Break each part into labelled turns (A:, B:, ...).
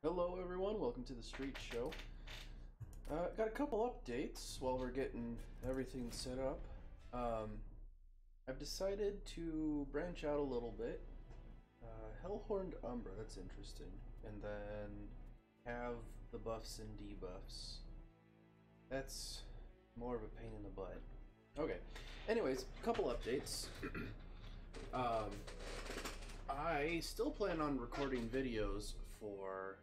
A: Hello everyone, welcome to the Street Show. Got a couple updates while we're getting everything set up. I've decided to branch out a little bit. Hellhorned Umbra, that's interesting. And then have the buffs and debuffs. That's more of a pain in the butt. Okay, anyways, a couple updates. I still plan on recording videos for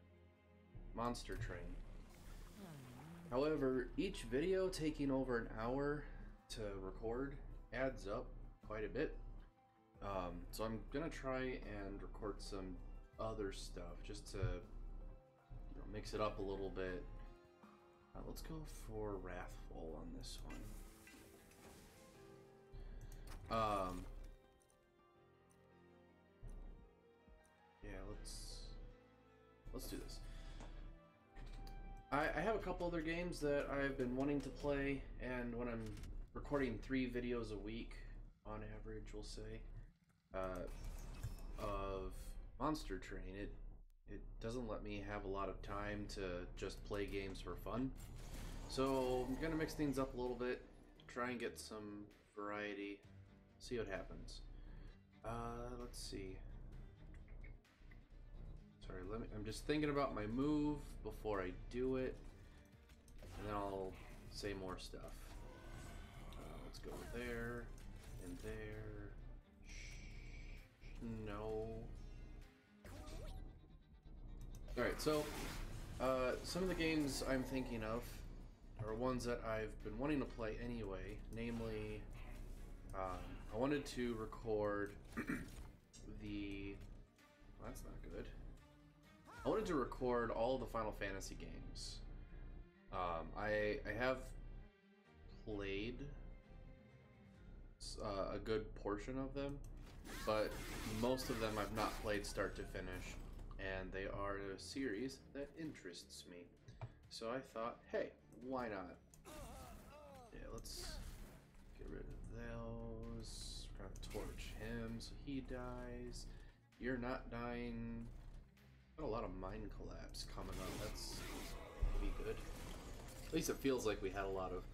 A: Monster Train. However, each video taking over an hour to record adds up quite a bit. So I'm gonna try and record some other stuff just to mix it up a little bit. Let's go for Wrathful on this one. Yeah, let's do this. I have a couple other games that I've been wanting to play, and when I'm recording 3 videos a week, on average, we'll say, of Monster Train, it doesn't let me have a lot of time to just play games for fun. So I'm gonna mix things up a little bit, try and get some variety, see what happens. Let's see. Sorry, I'm just thinking about my move before I do it, and then I'll say more stuff. Let's go there, and there. No. Alright, so, some of the games I'm thinking of are ones that I've been wanting to play anyway, namely, I wanted to record the... Well, that's not good. I wanted to record all the Final Fantasy games. I have played a good portion of them, but most of them I've not played start to finish, and they are a series that interests me. So I thought, hey, why not? Yeah, let's get rid of those. We're gonna torch him so he dies. You're not dying. Got a lot of Mind Collapse coming up. That's gonna be good. At least it feels like we had a lot of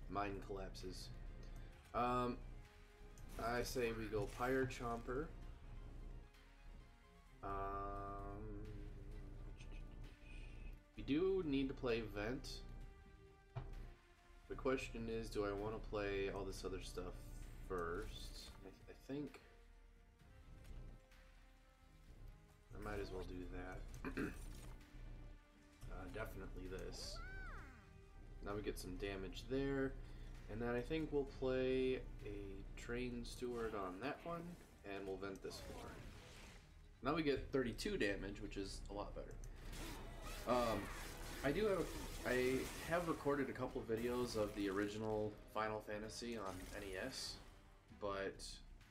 A: Mind Collapses. I say we go Pyre Chomper. We do need to play Vent. The question is, do I want to play all this other stuff first? I think I might as well do that. Definitely this. Now we get some damage there, and then I think we'll play a Train Steward on that one, and we'll vent this floor. Now we get 32 damage, which is a lot better. I have recorded a couple of videos of the original Final Fantasy on NES, but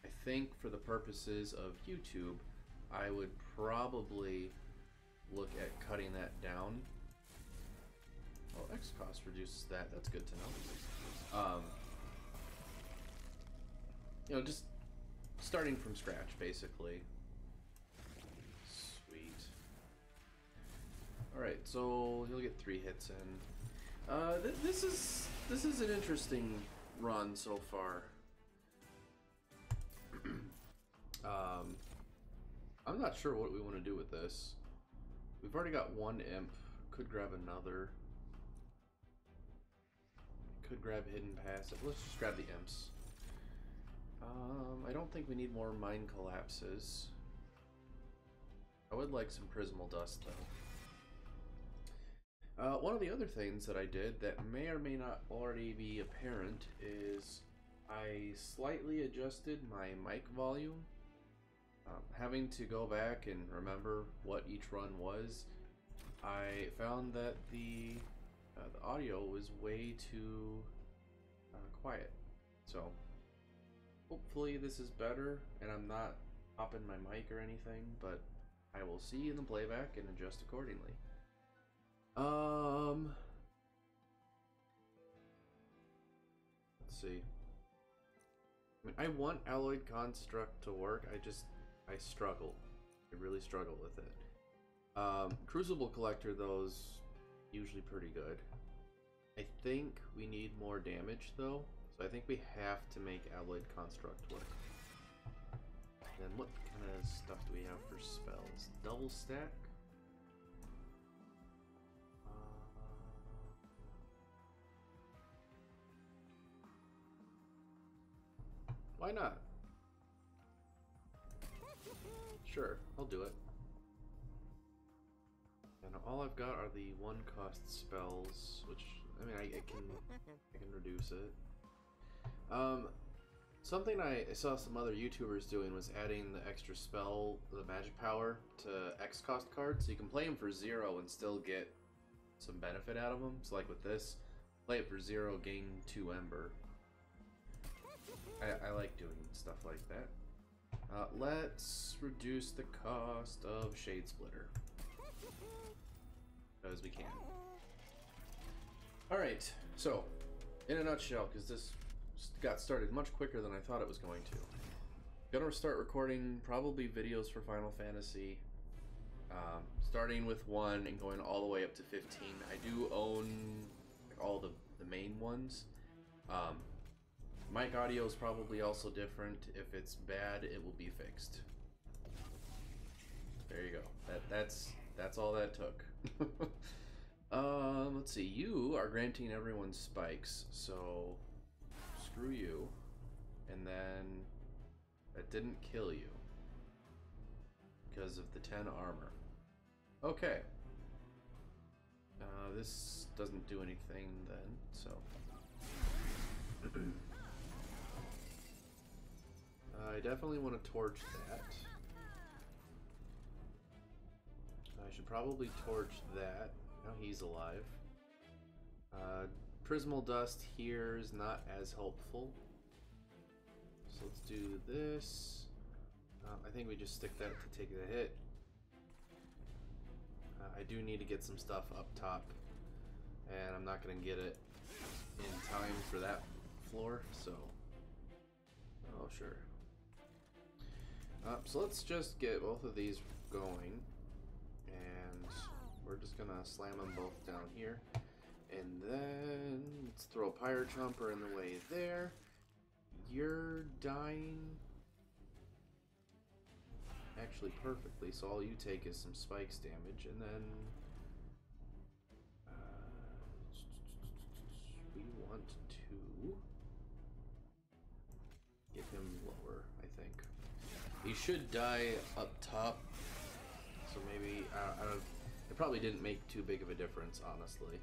A: I think for the purposes of YouTube, I would probably look at cutting that down. Oh, X cost reduces that. That's good to know. You know, just starting from scratch, basically. Sweet. All right, so he'll get 3 hits in. This is an interesting run so far. I'm not sure what we want to do with this. We've already got 1 imp. Could grab another. Could grab hidden passive. Let's just grab the imps. I don't think we need more Mind Collapses. I would like some Prismal Dust though. One of the other things that I did that may or may not already be apparent is I slightly adjusted my mic volume. Having to go back and remember what each run was, I found that the audio was way too quiet. So hopefully this is better, and I'm not popping my mic or anything, but I will see in the playback and adjust accordingly. Let's see. I mean, I want Alloyed Construct to work, I struggle. I really struggle with it. Crucible Collector, though, is usually pretty good. I think we need more damage, though, so I think we have to make Alloyed Construct work. Then what kind of stuff do we have for spells? Double stack? Why not? Sure, I'll do it. And all I've got are the one-cost spells, which I mean I can reduce it. Something I saw some other YouTubers doing was adding the extra spell, the magic power, to X-cost cards, so you can play them for 0 and still get some benefit out of them. So like with this, play it for 0, gain 2 Ember. I like doing stuff like that. Let's reduce the cost of Shade Splitter. Because we can. Alright, so, in a nutshell, because this got started much quicker than I thought it was going to. Gonna start recording probably videos for Final Fantasy, starting with 1 and going all the way up to 15. I do own like, all the main ones. Mic audio is probably also different. If it's bad, it will be fixed. There you go. That's all that took. Let's see. You are granting everyone spikes, so screw you. And then that didn't kill you because of the 10 armor. Okay. This doesn't do anything then, so. I definitely want to torch that. I should probably torch that. Now he's alive. Prismal Dust here is not as helpful. So let's do this. I think we just stick that to take the hit. I do need to get some stuff up top. And I'm not going to get it in time for that floor, so... Oh, sure. So let's just get both of these going, and we're just gonna slam them both down here, and then let's throw a Pyre Chomper in the way there. You're dying actually perfectly, so all you take is some spikes damage, and then we want to get him lower, I think. He should die up top, so maybe, I don't, it probably didn't make too big of a difference, honestly.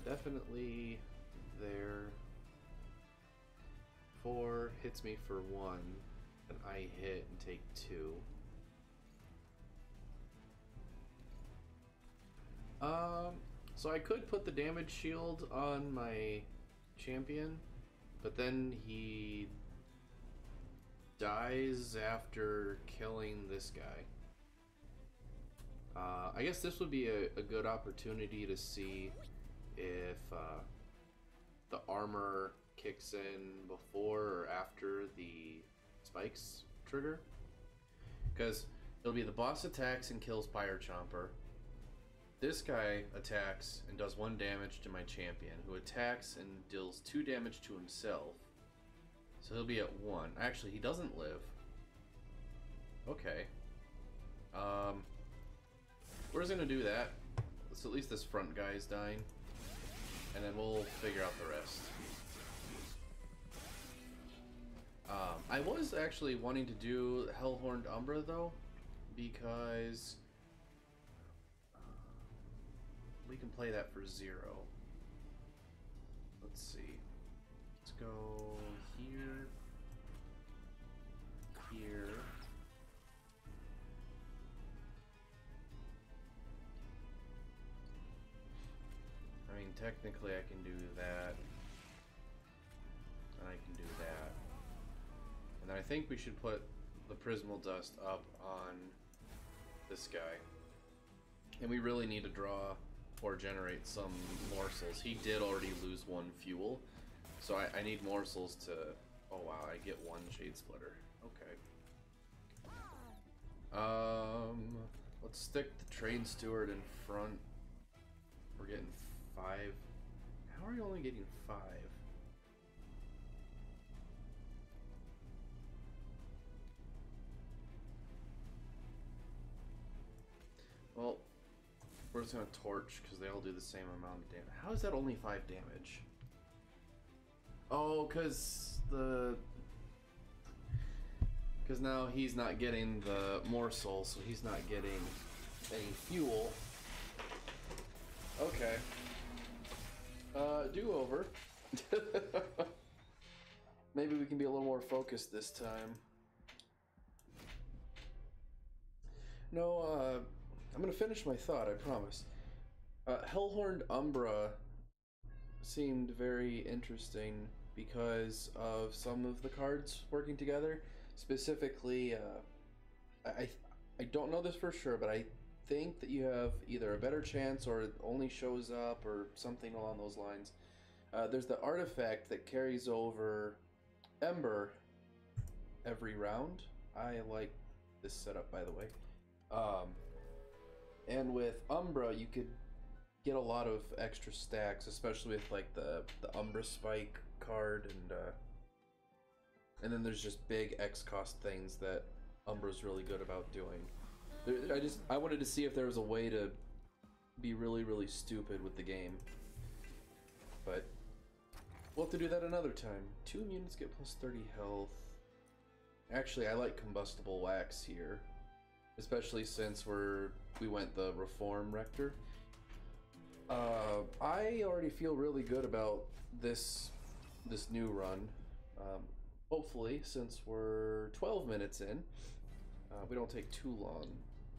A: Definitely there. 4 hits me for 1, and I hit and take 2. So I could put the damage shield on my champion, but then he dies after killing this guy. I guess this would be a good opportunity to see if the armor kicks in before or after the spikes trigger. Because it'll be the boss attacks and kills Pyre Chomper. This guy attacks and does 1 damage to my champion, who attacks and deals 2 damage to himself. So he'll be at 1. Actually, he doesn't live. Okay. We're just gonna do that. So at least this front guy is dying. And then we'll figure out the rest. I was actually wanting to do Hellhorned Umbra though, because we can play that for 0. Let's see. Let's go here, here. I mean, technically I can do that, and I can do that. And then I think we should put the Prismal Dust up on this guy. And we really need to draw or generate some morsels. He did already lose 1 fuel, so I need morsels to... Oh wow, I get 1 Shade Splitter. Okay. Let's stick the train steward in front. We're getting 5. How are you only getting 5? Well, we're just gonna torch because they all do the same amount of damage. How is that only 5 damage? Oh, because now he's not getting the morsel, so he's not getting any fuel. Okay. Do over. Maybe we can be a little more focused this time. No, I'm gonna finish my thought, I promise. Hellhorned Umbra seemed very interesting because of some of the cards working together. Specifically, I don't know this for sure, but I think that you have either a better chance or it only shows up or something along those lines. There's the artifact that carries over Ember every round. I like this setup, by the way. And with Umbra, you could get a lot of extra stacks, especially with like the Umbra Spike card, and then there's just big X cost things that Umbra's really good about doing. I wanted to see if there was a way to be really stupid with the game, but we'll have to do that another time. 2 units get plus 30 health. Actually, I like combustible wax here, especially since we went the Reform Rector. I already feel really good about this new run. Hopefully, since we're 12 minutes in, we don't take too long,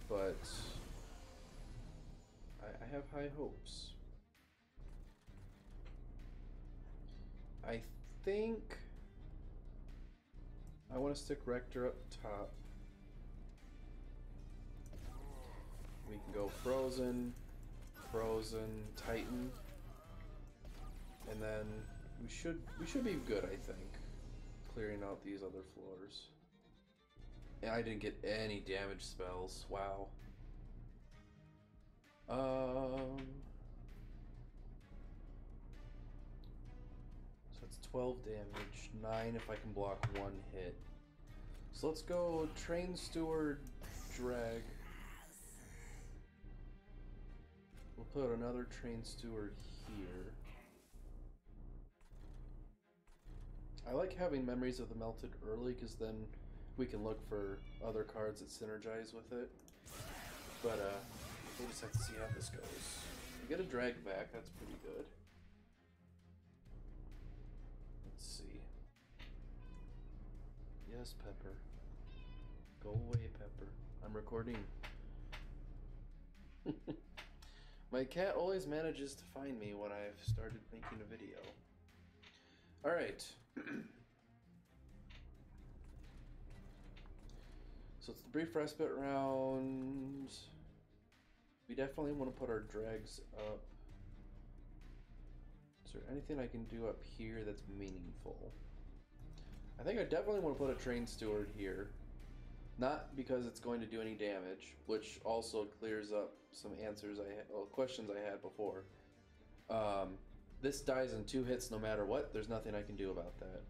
A: but I have high hopes. I think I want to stick Rector up top. We can go Frozen, Titan, and then we should be good, I think, clearing out these other floors. And I didn't get any damage spells. Wow. So that's 12 damage, 9 if I can block 1 hit. So let's go Train Steward, Drag. We'll put another Train Steward here. I like having Memories of the Melted early because then we can look for other cards that synergize with it. But we'll just have to see how this goes. We get a drag back, that's pretty good. Let's see. Yes, Pepper. Go away, Pepper. I'm recording. My cat always manages to find me when I've started making a video. Alright. So it's the brief respite round. We definitely want to put our drags up. Is there anything I can do up here that's meaningful? I think I definitely want to put a Train Steward here. Not because it's going to do any damage, which also clears up some questions I had before. This dies in 2 hits no matter what. There's nothing I can do about that.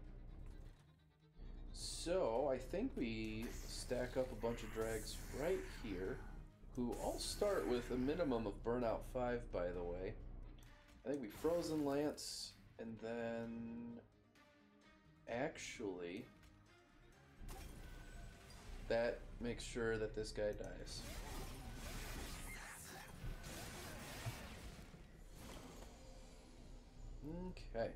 A: So I think we stack up a bunch of drags right here, who all start with a minimum of Burnout 5, by the way. I think we Frozen Lance, and then actually that makes sure that this guy dies. Okay.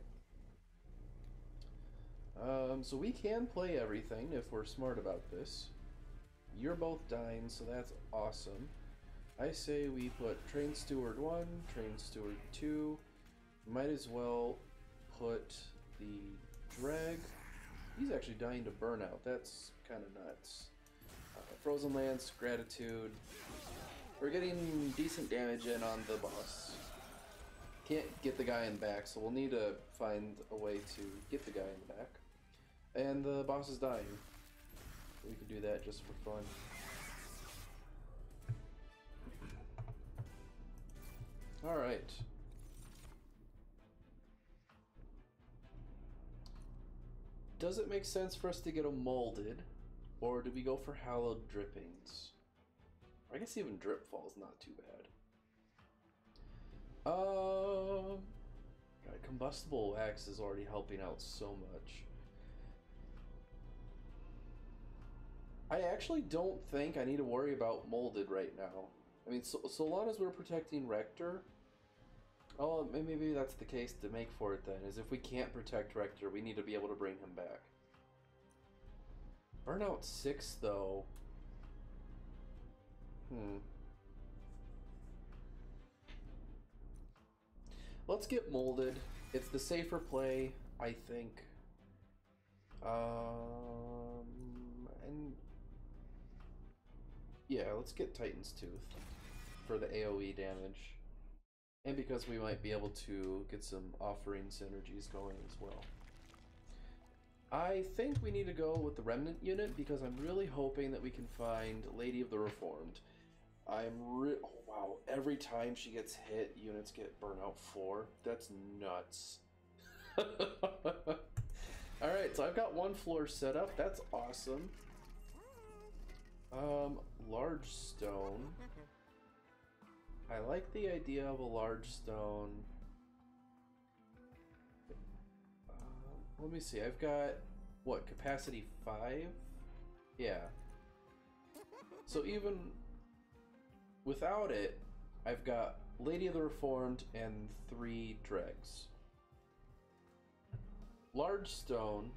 A: So we can play everything if we're smart about this. You're both dying, so that's awesome. I say we put Train Steward 1, Train Steward 2. Might as well put the drag. He's actually dying to Burnout. That's kind of nuts. Frozen Lance, Gratitude. We're getting decent damage in on the boss. Can't get the guy in the back, so we'll need to find a way to get the guy in the back. And the boss is dying. We could do that just for fun. Alright. Does it make sense for us to get a molded, or do we go for hallowed drippings? I guess even drip fall's not too bad. God, combustible wax is already helping out so much. I actually don't think I need to worry about molded right now. I mean, so long as we're protecting Rector. Oh, maybe that's the case to make for it then, is if we can't protect Rector, we need to be able to bring him back. Burnout 6, though. Let's get molded. It's the safer play, I think. And yeah, let's get Titan's Tooth for the AoE damage. And because we might be able to get some offering synergies going as well. I think we need to go with the Remnant unit because I'm really hoping that we can find Lady of the Reformed. Oh wow, every time she gets hit, units get Burnout 4. That's nuts. Alright, so I've got one floor set up. That's awesome. Large stone. I like the idea of a large stone. Let me see, I've got, what, capacity 5? Yeah. So even without it, I've got Lady of the Reformed and 3 dregs. Large stone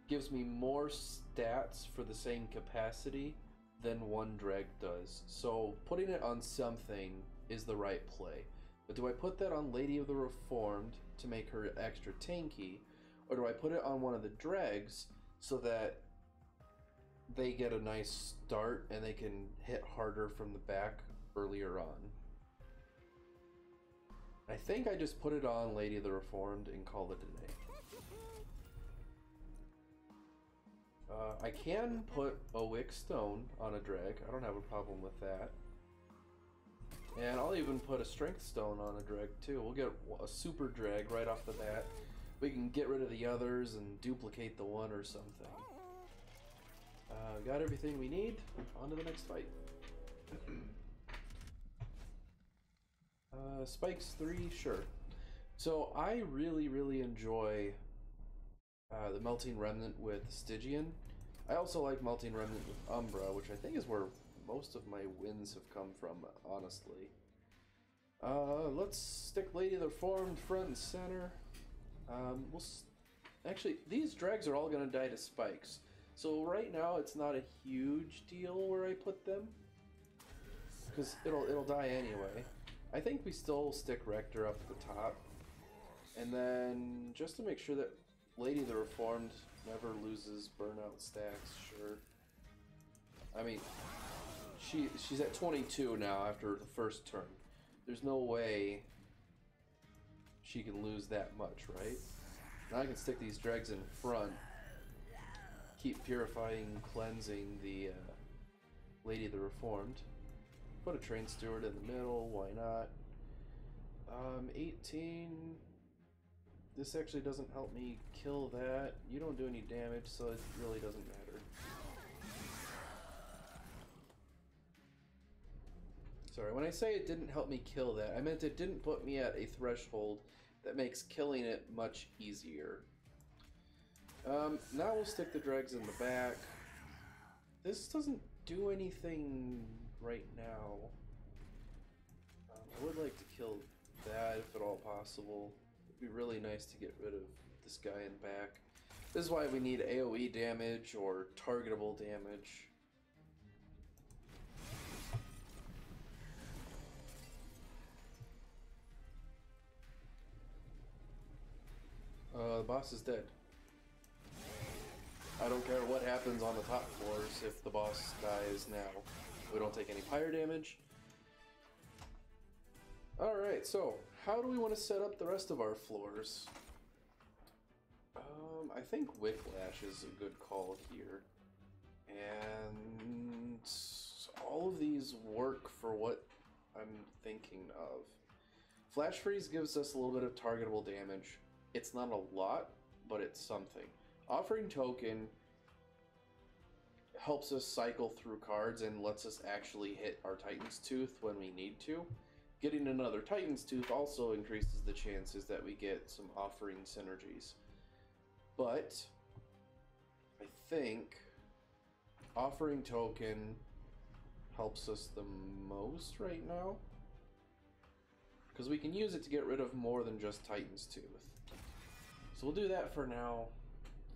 A: gives me more stats for the same capacity than 1 dreg does. So putting it on something is the right play. But do I put that on Lady of the Reformed to make her extra tanky, or do I put it on one of the dregs so that they get a nice start and they can hit harder from the back earlier on? I think I just put it on Lady of the Reformed and call it a day. I can put a Wick Stone on a dreg. I don't have a problem with that. And I'll even put a Strength Stone on a dreg too. We'll get a super dreg right off the bat. We can get rid of the others and duplicate the one or something. Got everything we need. On to the next fight. Spikes 3, sure. So I really enjoy the Melting Remnant with Stygian. I also like Melting Remnant with Umbra, which I think is where most of my wins have come from, honestly. Let's stick Lady of the Reformed front and center. Actually, these dregs are all going to die to spikes. So right now it's not a huge deal where I put them, because it'll die anyway. I think we still stick Rector up at the top, and then just to make sure that Lady of the Reformed never loses burnout stacks, sure. I mean, she's at 22 now after the first turn. There's no way she can lose that much, right? Now I can stick these dregs in front, keep purifying, cleansing the Lady of the Reformed. Put a Train Steward in the middle, why not? 18. This actually doesn't help me kill that. You don't do any damage, so it really doesn't matter. Sorry, when I say it didn't help me kill that, I meant it didn't put me at a threshold that makes killing it much easier. Now we'll stick the dregs in the back. This doesn't do anything right now. I would like to kill that if at all possible. It'd be really nice to get rid of this guy in back. This is why we need AoE damage or targetable damage. The boss is dead. I don't care what happens on the top floors if the boss dies now. We don't take any fire damage. Alright, so how do we want to set up the rest of our floors? I think Whiplash is a good call here. And all of these work for what I'm thinking of. Flash Freeze gives us a little bit of targetable damage. It's not a lot, but it's something. Offering Token helps us cycle through cards and lets us actually hit our Titan's Tooth when we need to. Getting another Titan's Tooth also increases the chances that we get some offering synergies. But I think Offering Token helps us the most right now, because we can use it to get rid of more than just Titan's Tooth. So we'll do that for now,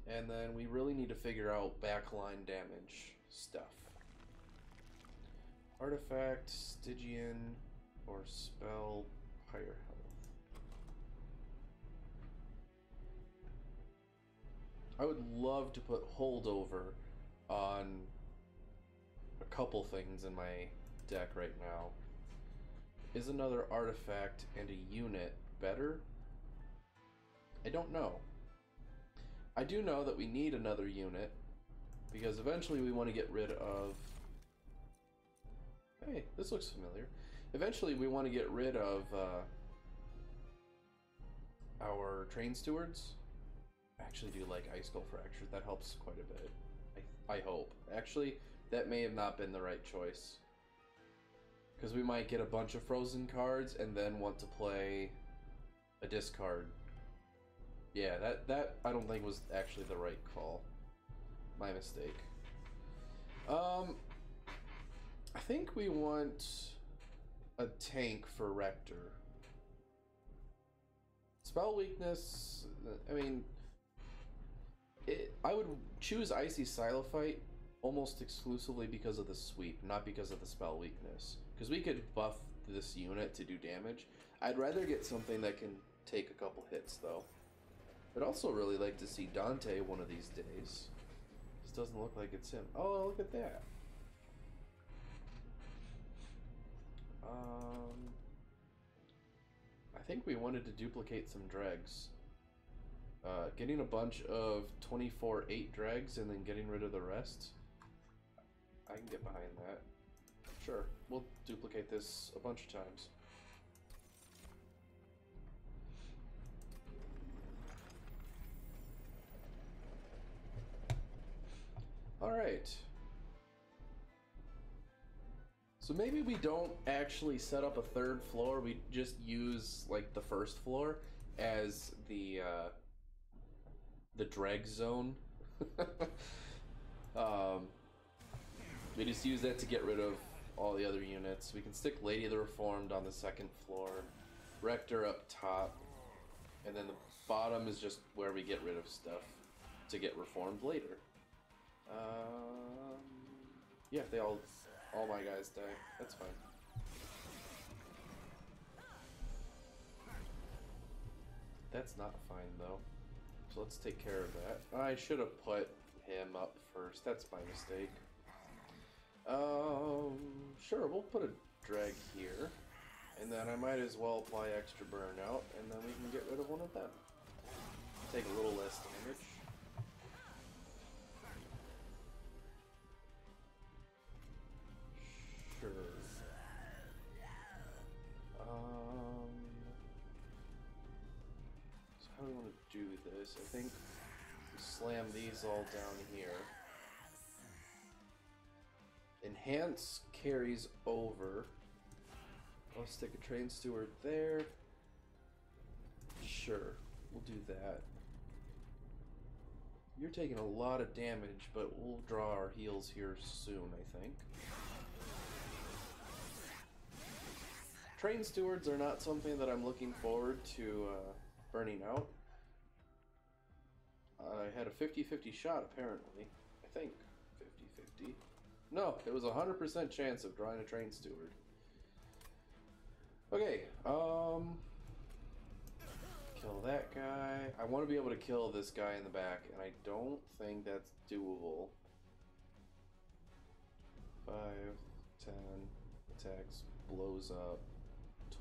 A: and then we really need to figure out backline damage stuff. Artifact, Stygian, or spell, higher health. I would love to put Holdover on a couple things in my deck right now. Is another artifact and a unit better? I don't know. I do know that we need another unit, because eventually we want to get rid of... Hey, this looks familiar. Eventually we want to get rid of our train stewards. I actually do like Ice Skull Fracture. That helps quite a bit. I hope. Actually, that may have not been the right choice, because we might get a bunch of frozen cards and then want to play a discard. Yeah, that I don't think was actually the right call. My mistake. I think we want a tank for Rector. Spell weakness, I mean, I would choose Icy Silophyte almost exclusively because of the sweep, not because of the spell weakness. Because we could buff this unit to do damage. I'd rather get something that can take a couple hits, though. I'd also really like to see Dante one of these days. This doesn't look like it's him. Oh, look at that. I think we wanted to duplicate some dregs. Getting a bunch of 24/8 dregs and then getting rid of the rest. I can get behind that. Sure, we'll duplicate this a bunch of times. Alright. So maybe we don't actually set up a third floor, we just use like the first floor as the drag zone. We just use that to get rid of all the other units. We can stick Lady of the Reformed on the second floor, Rector up top, and then the bottom is just where we get rid of stuff to get reformed later. Yeah, they all my guys die. That's fine. That's not fine though. So let's take care of that. I should have put him up first. That's my mistake. Sure, we'll put a drag here. And then I might as well apply extra burnout, and then we can get rid of one of them. Take a little less damage. Sure. So how do we want to do this? I think we slam these all down here. Enhance carries over. I'll stick a train steward there. Sure, we'll do that. You're taking a lot of damage, but we'll draw our heals here soon, I think. Train stewards are not something that I'm looking forward to burning out. I had a 50-50 shot, apparently. I think 50-50. No, it was a 100% chance of drawing a train steward. Okay, kill that guy. I want to be able to kill this guy in the back, and I don't think that's doable. 5, 10, attacks, blows up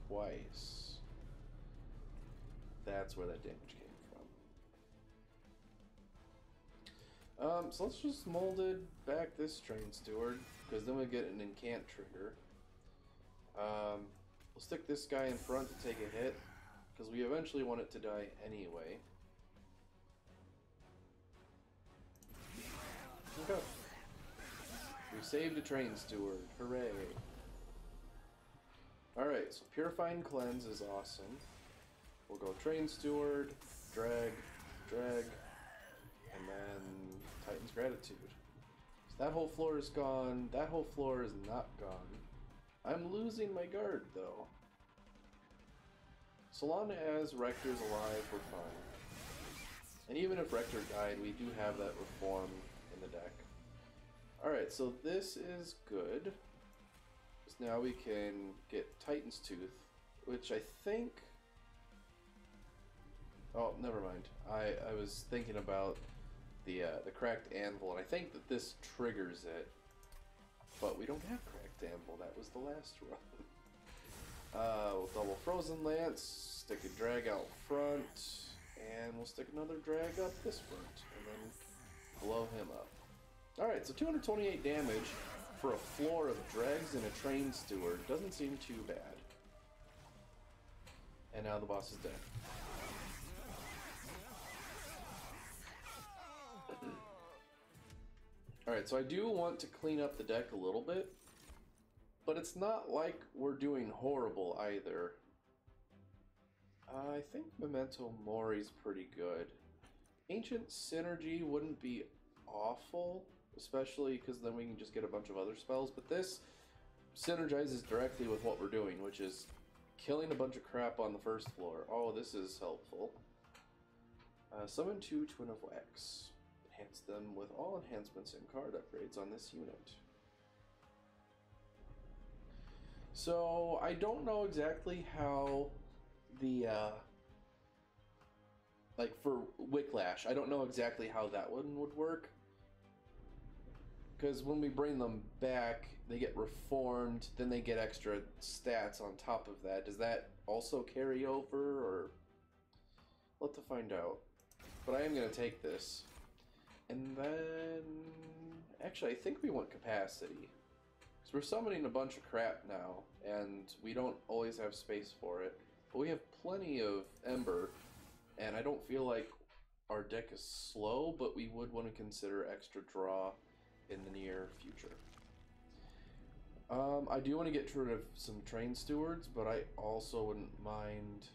A: twice. That's where that damage came from. So let's just mold it back this train steward, because then we get an incant trigger. We'll stick this guy in front to take a hit, because we eventually want it to die anyway. Okay. We saved a train steward. Hooray. Alright, so Purifying Cleanse is awesome. We'll go Train Steward, drag, drag, and then Titan's Gratitude. So that whole floor is gone. That whole floor is not gone. I'm losing my guard, though. So long as Rector's alive, we're fine. And even if Rector died, we do have that Reform in the deck. Alright, so this is good. So now we can get Titan's Tooth, which I think... Oh, never mind. I was thinking about the Cracked Anvil, and I think that this triggers it. But we don't have Cracked Anvil. That was the last run. We'll double Frozen Lance, stick a drag out front, and we'll stick another drag up this front, and then blow him up. Alright, so 228 damage for a floor of drags and a train steward. Doesn't seem too bad. And now the boss is dead. Alright, so I do want to clean up the deck a little bit, but it's not like we're doing horrible either. I think Memento Mori's pretty good. Ancient Synergy wouldn't be awful, especially because then we can just get a bunch of other spells, but this synergizes directly with what we're doing, which is killing a bunch of crap on the first floor. Oh, this is helpful. Summon 2 Twin of Wax. Enhance them with all enhancements and card upgrades on this unit. So, I don't know exactly how the, like for Wicklash, I don't know exactly how that one would work. Because when we bring them back, they get reformed, then they get extra stats on top of that. Does that also carry over, or... We'll have to find out. But I am going to take this. And then... Actually, I think we want capacity. Because we're summoning a bunch of crap now, and we don't always have space for it. But we have plenty of Ember, and I don't feel like our deck is slow, but we would want to consider extra draw in the near future. I do want to get rid of some Train Stewards, but I also wouldn't mind...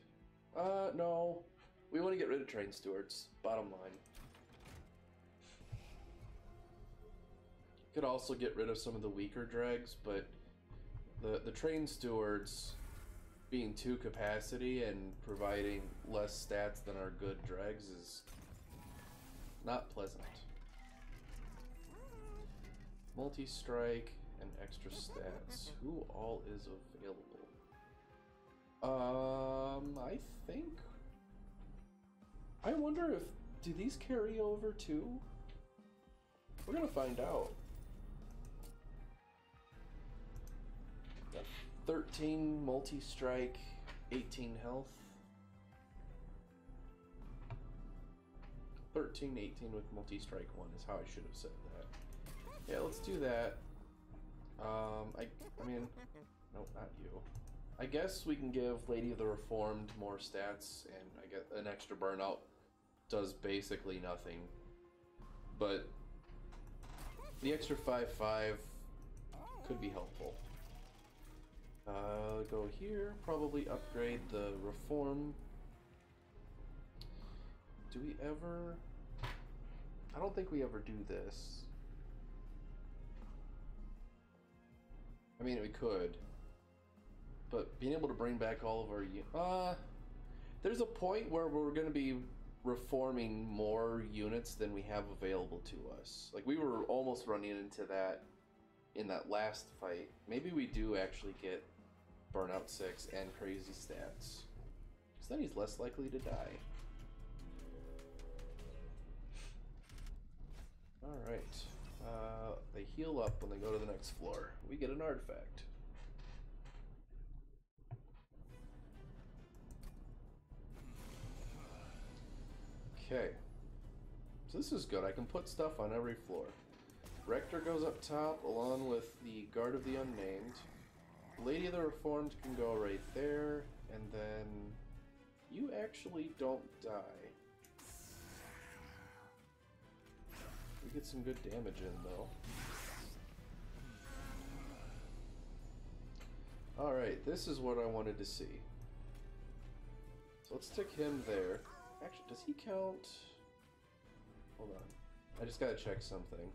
A: no. We want to get rid of Train Stewards, bottom line. Could also get rid of some of the weaker dregs, but the Train Stewards being 2 capacity and providing less stats than our good dregs is not pleasant. Multi-strike and extra stats. Who all is available? I think... I wonder if... Do these carry over too? We're gonna find out. Got 13 multi-strike, 18 health. 13, 18 with multi-strike 1 is how I should have said that. Yeah, let's do that. I mean, no, not you. I guess we can give Lady of the Reformed more stats, and I get an extra burnout does basically nothing. But the extra 5/5 could be helpful. Go here, probably upgrade the Reform. Do we ever... I don't think we ever do this. I mean, we could. But being able to bring back all of our... there's a point where we're going to be reforming more units than we have available to us. Like, we were almost running into that in that last fight. Maybe we do actually get Burnout 6 and crazy stats. Because then he's less likely to die. Alright. They heal up when they go to the next floor. We get an artifact. Okay. So this is good. I can put stuff on every floor. Rector goes up top along with the Guard of the Unnamed. Lady of the Reformed can go right there, and then you actually don't die. We get some good damage in, though. Alright, this is what I wanted to see. So let's stick him there. Actually, does he count? Hold on. I just gotta check something.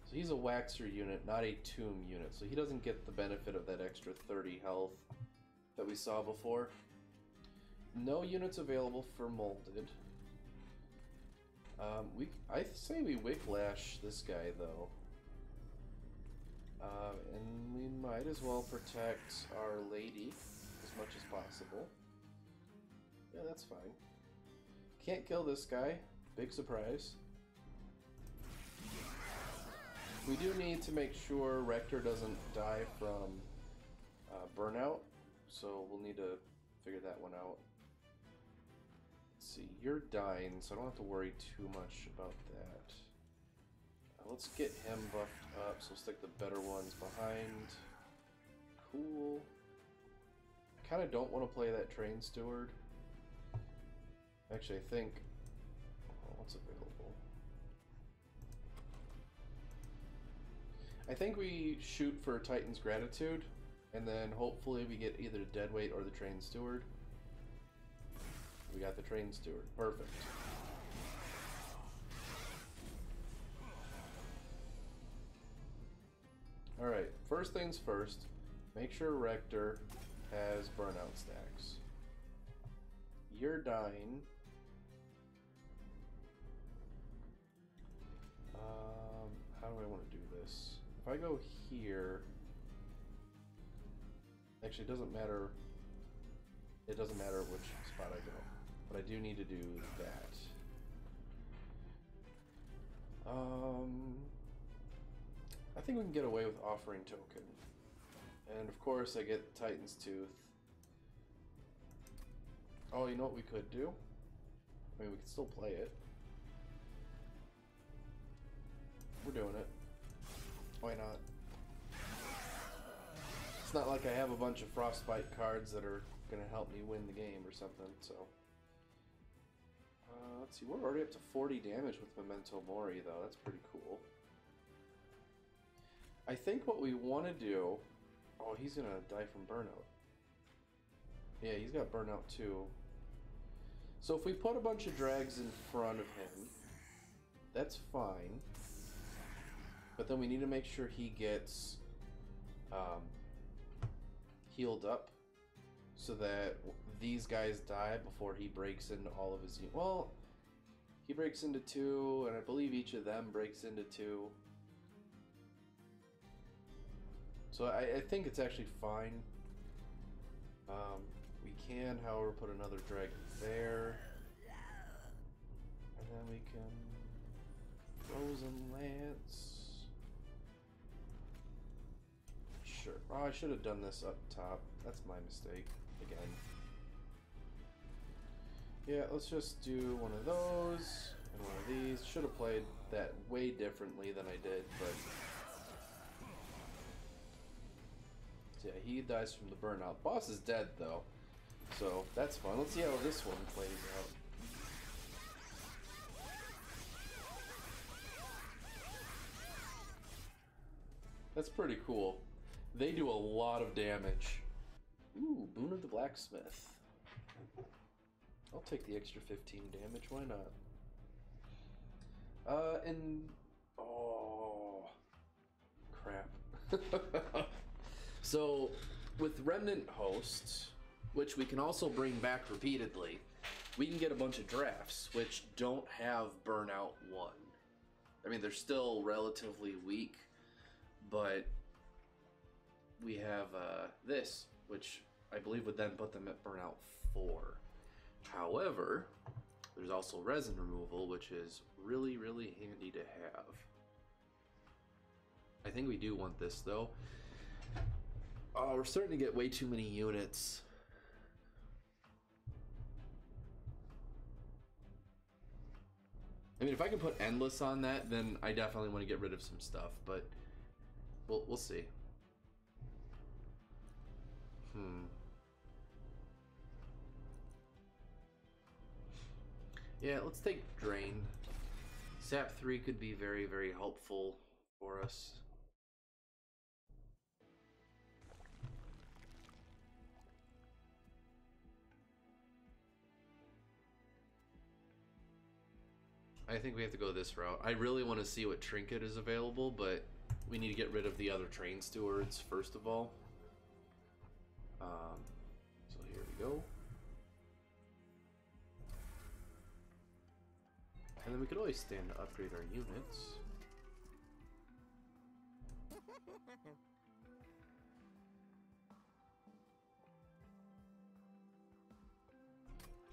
A: So he's a Waxer unit, not a Tomb unit, so he doesn't get the benefit of that extra 30 health that we saw before. No units available for Molded. I say we Whiplash this guy, though. And we might as well protect our lady as much as possible. Yeah, that's fine. Can't kill this guy. Big surprise. We do need to make sure Rector doesn't die from burnout, so we'll need to figure that one out. Let's see, you're dying, so I don't have to worry too much about that. Let's get him buffed up, so we'll stick the better ones behind. Cool. I kind of don't want to play that Train Steward. Actually, I think... Oh, what's available? I think we shoot for Titan's Gratitude, and then hopefully we get either the Deadweight or the Train Steward. We got the Train Steward. Perfect. Alright, first things first, make sure Rector has burnout stacks. You're dying. How do I want to do this? If I go here, actually it doesn't matter which spot I go, but I do need to do that. I think we can get away with Offering Token. And of course I get Titan's Tooth. Oh, you know what we could do? I mean, we can still play it. We're doing it. Why not? It's not like I have a bunch of Frostbite cards that are gonna help me win the game or something, so... let's see, we're already up to 40 damage with Memento Mori, though. That's pretty cool. I think what we want to do... Oh, he's gonna die from burnout. Yeah, he's got burnout too. So if we put a bunch of drags in front of him, that's fine. But then we need to make sure he gets healed up so that these guys die before he breaks into all of his... Well, he breaks into 2, and I believe each of them breaks into 2. So I think it's actually fine. We can, however, put another dragon there. And then we can... Frozen Lance. Sure. Oh, I should have done this up top. That's my mistake. Again. Yeah, let's just do one of those and one of these. Should have played that way differently than I did, but... So yeah, he dies from the burnout. Boss is dead, though. So, that's fun. Let's see how this one plays out. That's pretty cool. They do a lot of damage. Ooh, Boon of the Blacksmith. I'll take the extra 15 damage, why not? Oh... Crap. So, with Remnant Host, which we can also bring back repeatedly, we can get a bunch of drafts, which don't have Burnout 1. I mean, they're still relatively weak, but we have this, which I believe would then put them at Burnout 4. However, there's also Resin Removal, which is really, really handy to have. I think we do want this, though. Oh, we're starting to get way too many units. I mean, if I can put Endless on that, then I definitely want to get rid of some stuff, but we'll see. Yeah, let's take Drain. Sap 3 could be very, very helpful for us. I think we have to go this route. I really want to see what trinket is available, but we need to get rid of the other train stewards first of all. So here we go. And then we could always stand to upgrade our units.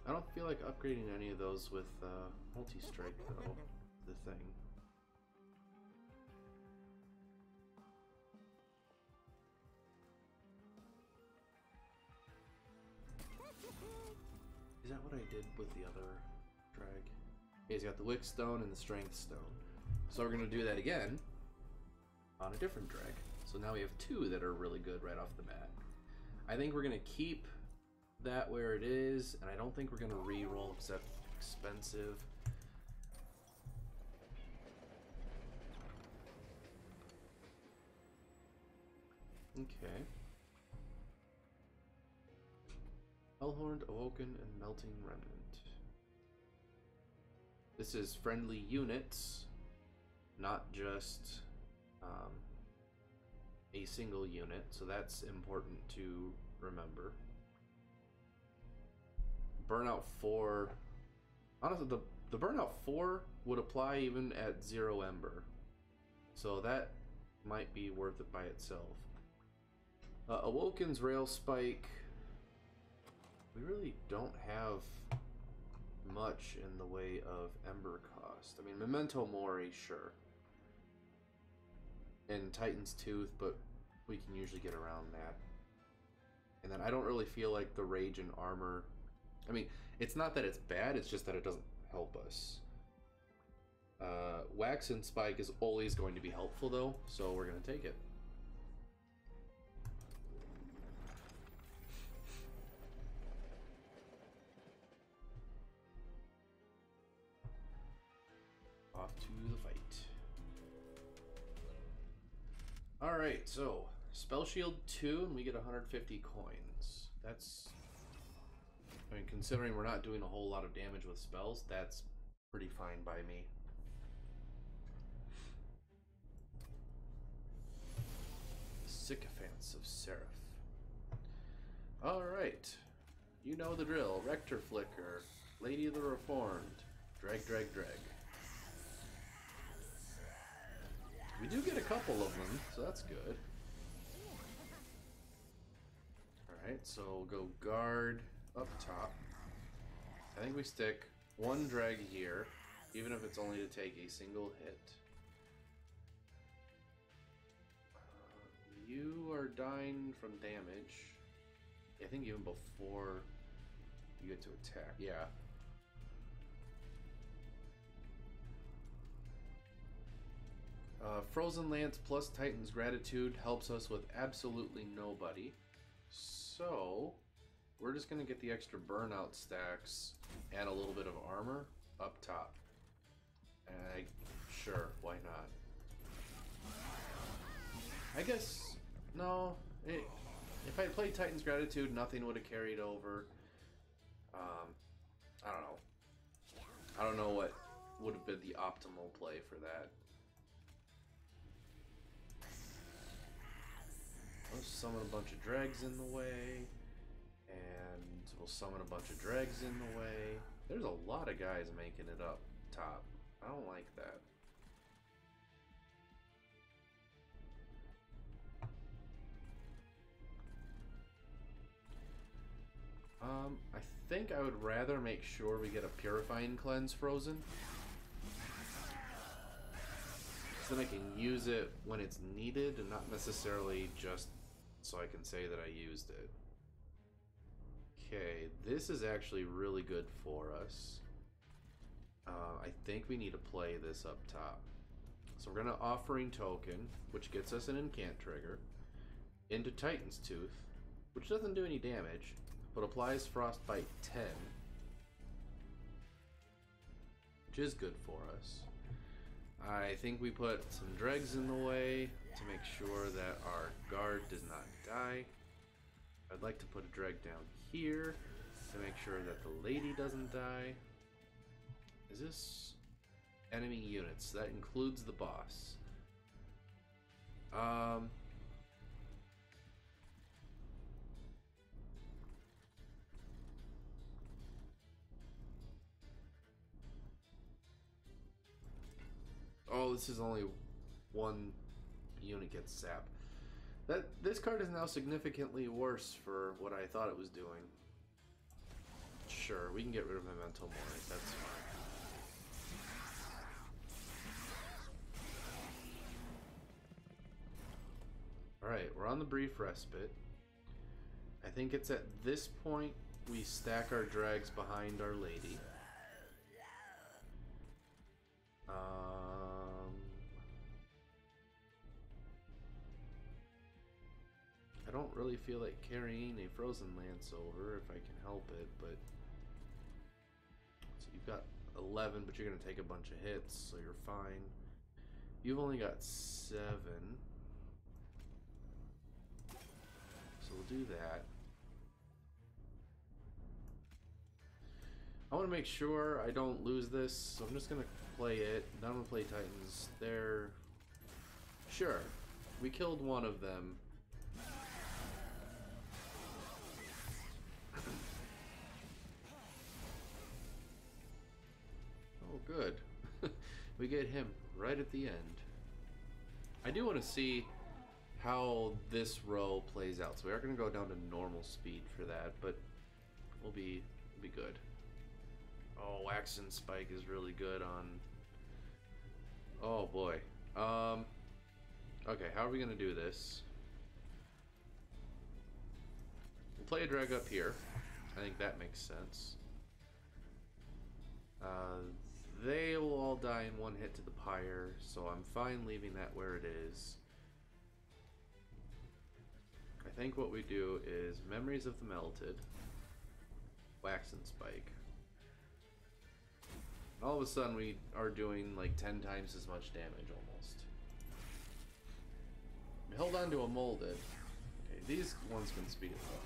A: I don't feel like upgrading any of those with multi-strike though, the thing. Is that what I did with the other drag? Okay, he's got the Wick Stone and the Strength Stone. So we're going to do that again on a different drag. So now we have two that are really good right off the bat. I think we're going to keep that where it is, and I don't think we're going to re-roll because that's expensive. Okay. Hellhorned, Awoken, and Melting Remnant. This is friendly units, not just a single unit, so that's important to remember. Burnout 4, honestly, the Burnout 4 would apply even at 0 Ember, so that might be worth it by itself. Awoken's Rail Spike, we really don't have much in the way of Ember cost. I mean, Memento Mori, sure. And Titan's Tooth, but we can usually get around that. And then I don't really feel like the Rage and Armor... I mean, it's not that it's bad, it's just that it doesn't help us. Wax and Spike is always going to be helpful, though, so we're going to take it. Off to the fight. Alright, so Spell Shield 2 and we get 150 coins. That's, I mean, considering we're not doing a whole lot of damage with spells, that's pretty fine by me. The Sycophants of Seraph. Alright, you know the drill. Rector Flicker, Lady of the Reformed, drag, drag, drag. We do get a couple of them, so that's good. Alright, so we'll go guard up top. I think we stick one drag here, even if it's only to take a single hit. You are dying from damage. I think even before you get to attack. Yeah. Frozen Lance plus Titan's Gratitude helps us with absolutely nobody. So, we're just going to get the extra burnout stacks and a little bit of armor up top. And sure, why not? I guess, no. If I played Titan's Gratitude, nothing would have carried over. I don't know. I don't know what would have been the optimal play for that. We'll summon a bunch of dregs in the way, and we'll summon a bunch of dregs in the way. There's a lot of guys making it up top. I don't like that. I think I would rather make sure we get a Purifying Cleanse frozen. So then I can use it when it's needed and not necessarily just so I can say that I used it. Okay, this is actually really good for us. I think we need to play this up top. So we're going to Offering Token, which gets us an Incant Trigger, into Titan's Tooth, which doesn't do any damage, but applies Frostbite 10, which is good for us. I think we put some dregs in the way to make sure that our guard does not die. I'd like to put a dreg down here to make sure that the lady doesn't die. Is this enemy units? That includes the boss. Oh, this is only one unit gets zapped. This card is now significantly worse for what I thought it was doing. Sure, we can get rid of Memento Mori. That's fine. Alright, we're on the brief respite. I think it's at this point we stack our drags behind our lady. I don't really feel like carrying a frozen lance over if I can help it, but so you've got 11, but you're gonna take a bunch of hits, so you're fine. You've only got 7, so we'll do that. I want to make sure I don't lose this, so I'm just gonna play it. Then I'm gonna play Titans. They're sure we killed one of them. Oh, good. We get him right at the end. I do want to see how this row plays out. So we are going to go down to normal speed for that, but we'll be good. Oh, Wax and Spike is really good on... Oh, boy. Okay, how are we going to do this? We'll play a drag up here. I think that makes sense. They will all die in one hit to the pyre, so I'm fine leaving that where it is. I think what we do is Memories of the Melted, Wax and Spike. And all of a sudden we are doing like 10 times as much damage almost. We held on to a molded. Okay, these ones can speed it up.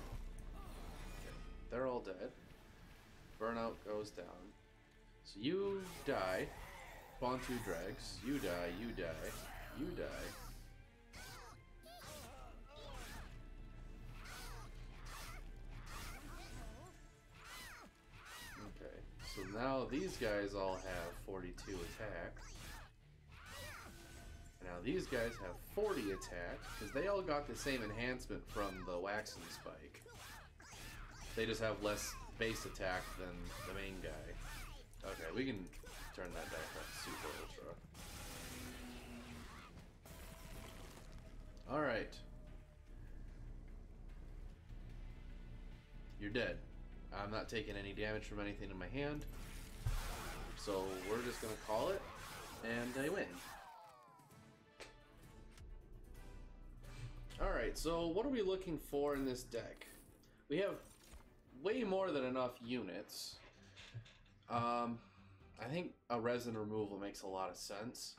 A: Okay, they're all dead. Burnout goes down. So you die, spawn 2 drags, you die, you die, you die. Okay, so now these guys all have 42 attack. And now these guys have 40 attack, because they all got the same enhancement from the Wax and Spike. They just have less base attack than the main guy. Okay, we can turn that back up to Super Ultra. Alright. You're dead. I'm not taking any damage from anything in my hand. So we're just gonna call it, and I win. Alright, so what are we looking for in this deck? We have way more than enough units. I think a resin removal makes a lot of sense.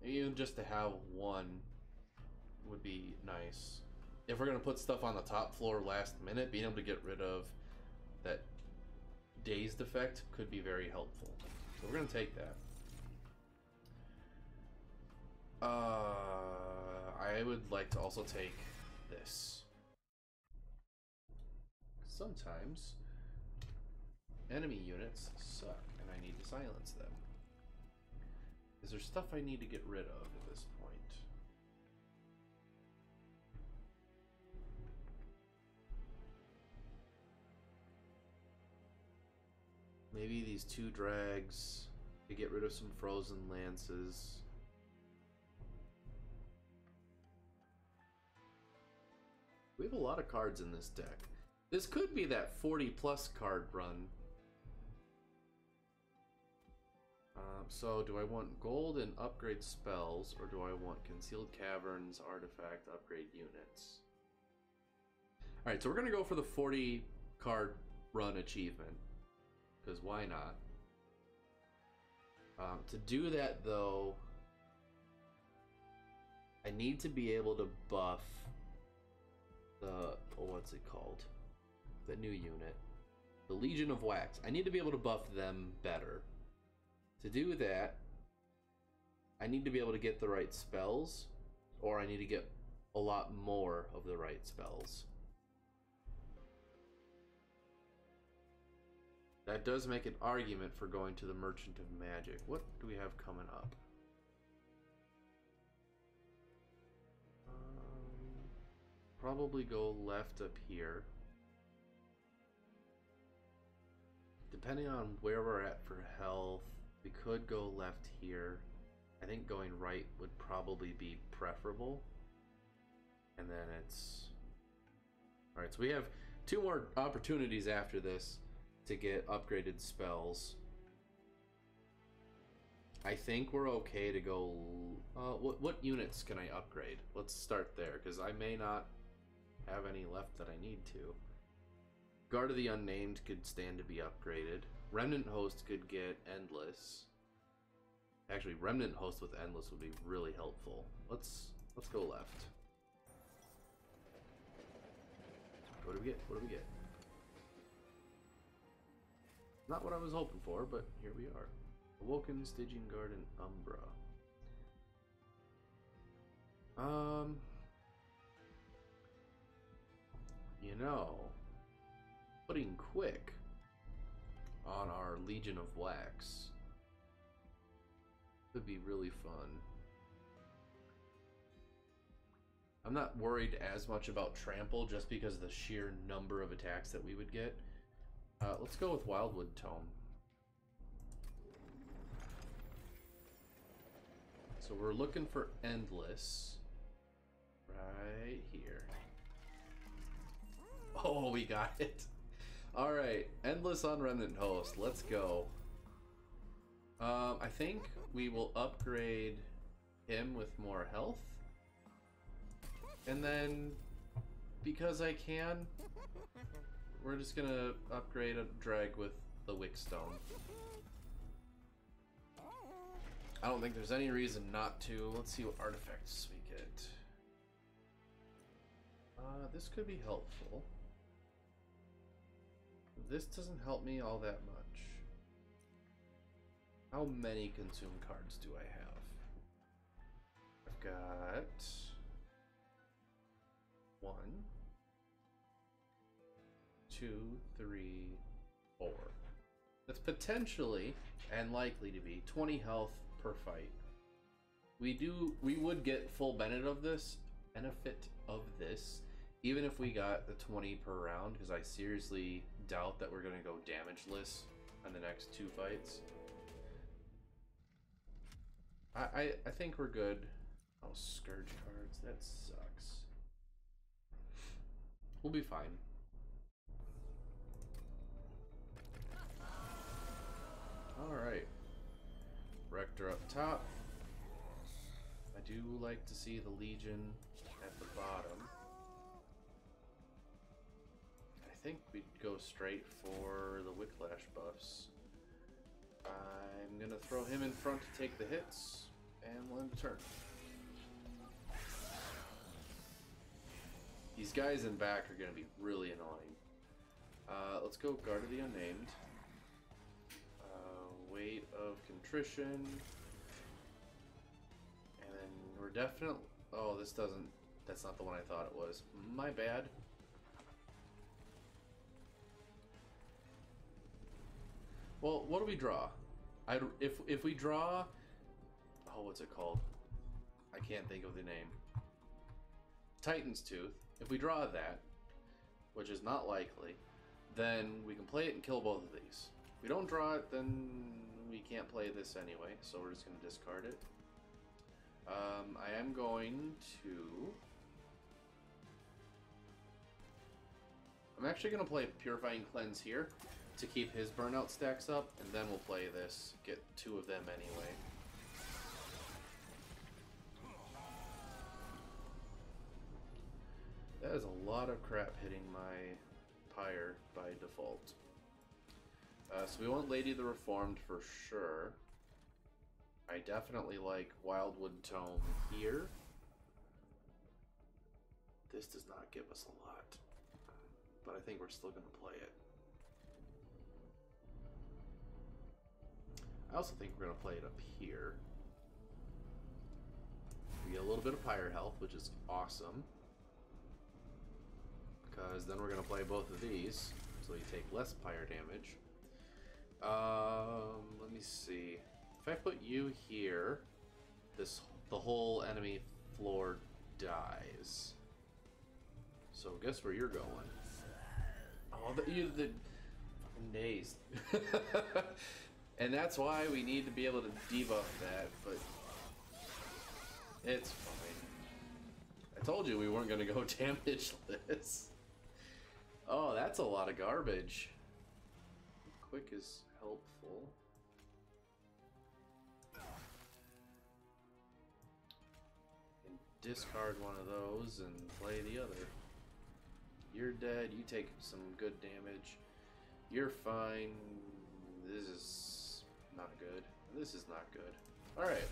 A: Even just to have one would be nice. If we're gonna put stuff on the top floor last minute, being able to get rid of that dazed effect could be very helpful. So we're gonna take that. I would like to also take this. Sometimes enemy units suck, and I need to silence them. Is there stuff I need to get rid of at this point? Maybe these 2 drags to get rid of some frozen lances. We have a lot of cards in this deck. This could be that 40+ card run. So do I want gold and upgrade spells, or do I want concealed caverns, artifact, upgrade units? Alright, so we're going to go for the 40 card run achievement. Because why not? To do that, though, I need to be able to buff the... Oh, what's it called? The new unit. The Legion of Wax. I need to be able to buff them better. To do that, I need to be able to get the right spells, or I need to get a lot more of the right spells. That does make an argument for going to the Merchant of Magic. What do we have coming up? Probably go left up here. Depending on where we're at for health, we could go left here. I think going right would probably be preferable. And then it's... Alright, so we have 2 more opportunities after this to get upgraded spells. I think we're okay to go... what units can I upgrade? Let's start there, because I may not have any left that I need to. Guard of the Unnamed could stand to be upgraded. Remnant Host could get Endless. Actually, Remnant Host with Endless would be really helpful. Let's go left. What do we get? What do we get? Not what I was hoping for, but here we are. Awoken, Stygian Guard, and Umbra. You know, putting Quick on our Legion of Wax would be really fun. I'm not worried as much about Trample just because of the sheer number of attacks that we would get. Let's go with Wildwood Tome. So we're looking for Endless right here. Oh, we got it. Alright, Endless on Remnant Host. Let's go. I think we will upgrade him with more health. And then, because I can, we're just gonna upgrade a drag with the Wickstone. I don't think there's any reason not to. Let's see what artifacts we get. This could be helpful. This doesn't help me all that much. How many consume cards do I have? I've got 1, 2, 3, 4. That's potentially and likely to be 20 health per fight. We would get full benefit of this, even if we got the 20 per round, because I seriously doubt that we're gonna go damageless on the next 2 fights. I think we're good. Oh, Scourge cards, that sucks. We'll be fine. Alright. Rector up top. I do like to see the Legion at the bottom. I think we'd go straight for the Whiplash buffs. I'm gonna throw him in front to take the hits, and we'll end the turn. These guys in back are gonna be really annoying. Let's go Guard of the Unnamed. Weight of Contrition. And then we're definitely... Oh, this doesn't... That's not the one I thought it was. My bad. Well, what do we draw? If we draw... Oh, what's it called? I can't think of the name. Titan's Tooth. If we draw that, which is not likely, then we can play it and kill both of these. If we don't draw it, then we can't play this anyway, so we're just going to discard it. I am going to... I'm actually going to play Purifying Cleanse here to keep his burnout stacks up, and then we'll play this, get 2 of them anyway. that is a lot of crap hitting my pyre by default. So we want Lady the Reformed for sure. I definitely like Wildwood Tome here. This does not give us a lot, but I think we're still going to play it. I also think we're going to play it up here. We get a little bit of pyre health, which is awesome. Because then we're going to play both of these, so you take less pyre damage. Let me see. If I put you here, the whole enemy floor dies. So guess where you're going? Oh, the fucking dazed. And that's why we need to be able to debuff that, but it's fine. I told you we weren't going to go damageless. Oh, that's a lot of garbage. Quick is helpful. And discard one of those and play the other. You're dead. You take some good damage. You're fine. This is not good. This is not good. Alright.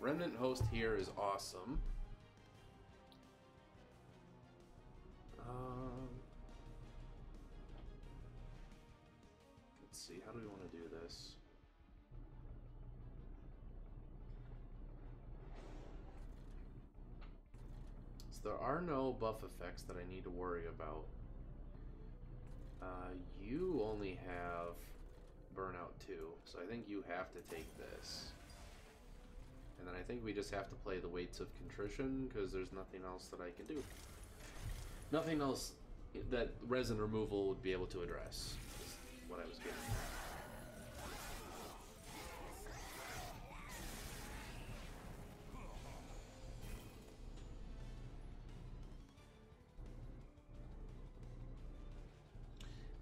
A: Remnant Host here is awesome. Let's see, how do we want to do this? So there are no buff effects that I need to worry about. You only have Burnout 2, so I think you have to take this. And then I think we just have to play the Weights of Contrition, because there's nothing else that I can do. Nothing else that resin removal would be able to address, is what I was getting at.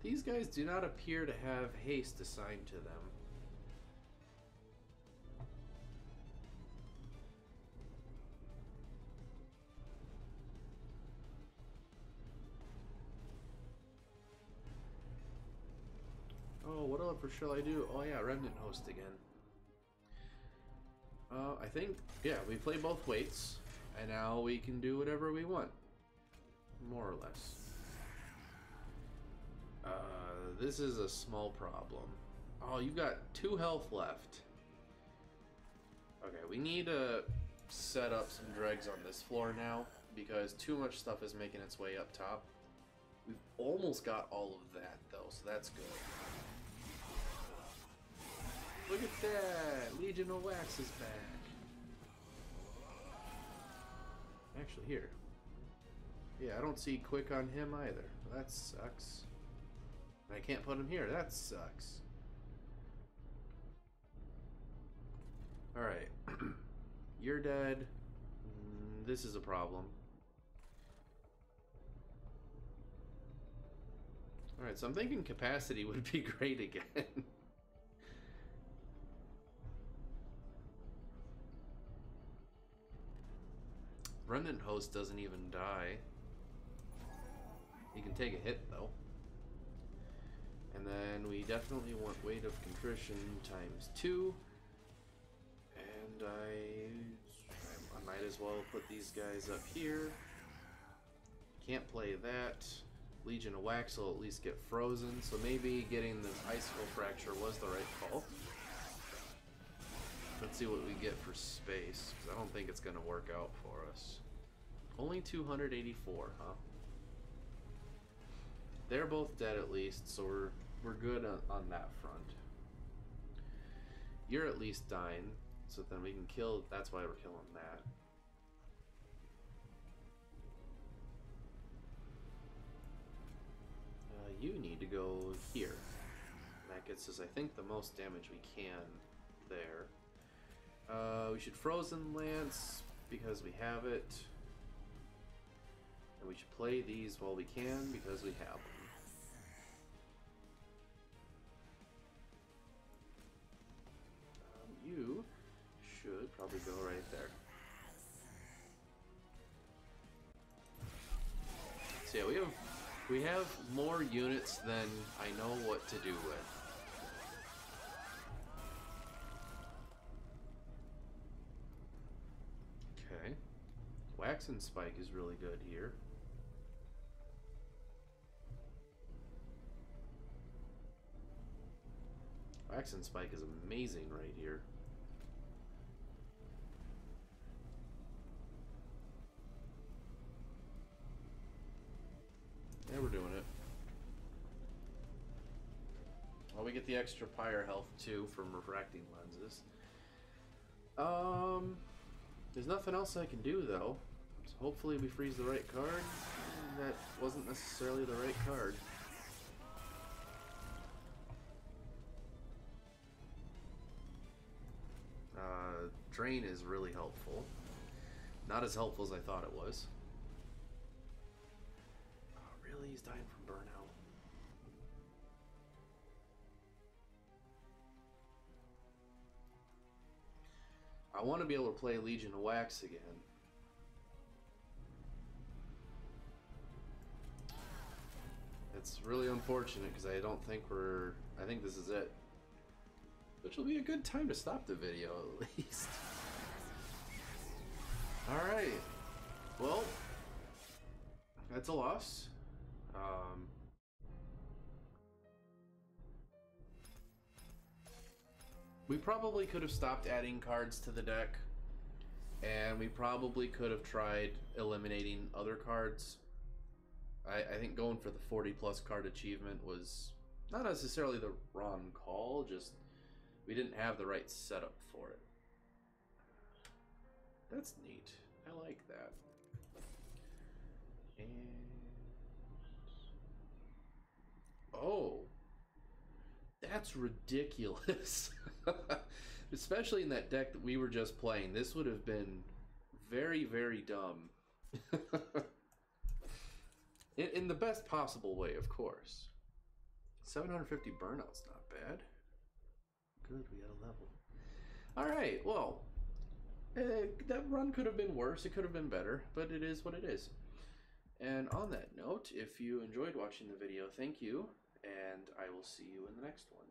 A: These guys do not appear to have haste assigned to them. Oh, whatever shall I do? Oh yeah, Remnant Host again. I think, yeah, we play both weights, and now we can do whatever we want. More or less. This is a small problem. Oh, you've got 2 health left. Okay, we need to set up some dregs on this floor now, because too much stuff is making its way up top. We've almost got all of that, though, so that's good. Look at that! Legion of Wax is back. Actually, here. Yeah, I don't see quick on him either. That sucks. I can't put him here. That sucks. Alright. You're dead. This is a problem. Alright, so I'm thinking capacity would be great again. Remnant Host doesn't even die. He can take a hit though. And then we definitely want Weight of Contrition ×2. And I might as well put these guys up here. Can't play that. Legion of Wax will at least get frozen, so maybe getting this Icicle Fracture was the right call. Let's see what we get for space, because I don't think it's going to work out for us. Only 284, huh? They're both dead at least, so we're good on that front. You're at least dying, so then we can kill, that's why we're killing that. You need to go here. And that gets us, I think, the most damage we can there. We should Frozen Lance because we have it. And we should play these while we can because we have them. So yeah, we have more units than I know what to do with. Okay. Wax and Spike is really good here. Wax and Spike is amazing right here. Yeah, we're doing it. Well, we get the extra pyre health too from refracting lenses. There's nothing else I can do though. So hopefully we freeze the right card. That wasn't necessarily the right card. Drain is really helpful. Not as helpful as I thought it was. Oh, really? He's dying from burnout. I want to be able to play Legion of Wax again. It's really unfortunate because I don't think I think this is it. Which will be a good time to stop the video at least. Alright. Well, that's a loss. We probably could have stopped adding cards to the deck, and we probably could have tried eliminating other cards. I think going for the 40+ card achievement was not necessarily the wrong call, just we didn't have the right setup for it. That's neat. I like that. And oh, that's ridiculous. Especially in that deck that we were just playing. This would have been very, very dumb. in the best possible way, of course. 750 burnout's not bad. Good, we got a level. Alright, well, that run could have been worse, it could have been better, but it is what it is. And on that note, if you enjoyed watching the video, thank you, and I will see you in the next one.